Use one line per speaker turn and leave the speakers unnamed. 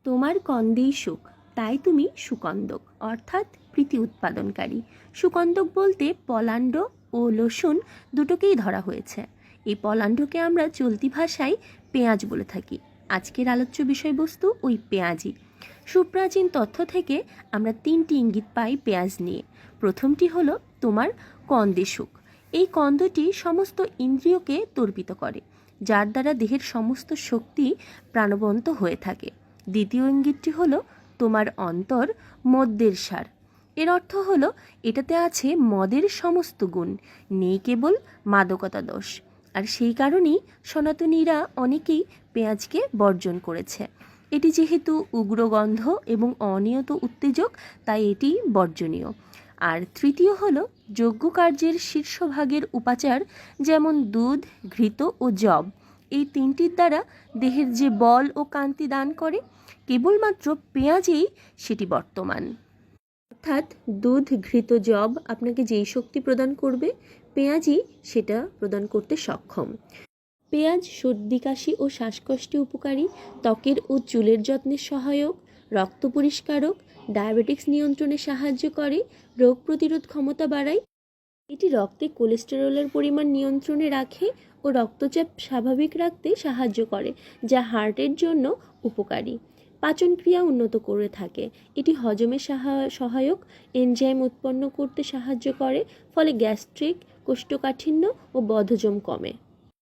তোমার কন্দেই সুখ, তাই তুমি সুকন্দক অর্থাৎ প্রীতি উৎপাদনকারী। সুকন্দক বলতে পলাণ্ড ও লসুন দুটোকেই ধরা হয়েছে। এই পলাণ্ডকে আমরা চলতি ভাষায় পেঁয়াজ বলে থাকি। আজকের আলোচ্য বিষয়বস্তু ওই পেঁয়াজই। সুপ্রাচীন তথ্য থেকে আমরা তিনটি ইঙ্গিত পাই পেঁয়াজ নিয়ে। প্রথমটি হলো তোমার কন্দে সুখ। এই কন্দটি সমস্ত ইন্দ্রিয়কে তর্পিত করে, যার দ্বারা দেহের সমস্ত শক্তি প্রাণবন্ত হয়ে থাকে। দ্বিতীয় ইঙ্গিতটি হলো তোমার অন্তর মদ্যের সার। এর অর্থ হলো এটাতে আছে মদের সমস্ত গুণ, নেই কেবল মাদকতা দোষ। আর সেই কারণেই সনাতনীরা অনেকেই পেঁয়াজকে বর্জন করেছে। এটি যেহেতু উগ্রগন্ধ এবং অনিয়ত উত্তেজক, তাই এটি বর্জনীয়। আর তৃতীয় হলো যজ্ঞ কার্যের শীর্ষভাগের উপাচার, যেমন দুধ, ঘৃত ও যব। এই তিনটির দ্বারা দেহের যে বল ও কান্তি দান করে, কেবলমাত্র পেঁয়াজেই সেটি বর্তমান। অর্থাৎ দুধ, ঘৃত, যব আপনাকে যেই শক্তি প্রদান করবে, পেঁয়াজই সেটা প্রদান করতে সক্ষম। পেঁয়াজ সর্দি, কাশি ও শ্বাসকষ্টে উপকারী, ত্বকের ও চুলের যত্নের সহায়ক, রক্ত পরিষ্কারক, ডায়াবেটিক্স নিয়ন্ত্রণে সাহায্য করে, রোগ প্রতিরোধ ক্ষমতা বাড়ায়। এটি রক্তে কোলেস্টেরলের পরিমাণ নিয়ন্ত্রণে রাখে ও রক্তচাপ স্বাভাবিক রাখতে সাহায্য করে, যা হার্টের জন্য উপকারী। পাচনক্রিয়া উন্নত করে থাকে। এটি হজমে সহায়ক, এনজাইম উৎপন্ন করতে সাহায্য করে, ফলে গ্যাস্ট্রিক, কোষ্ঠকাঠিন্য ও বদহজম কমে।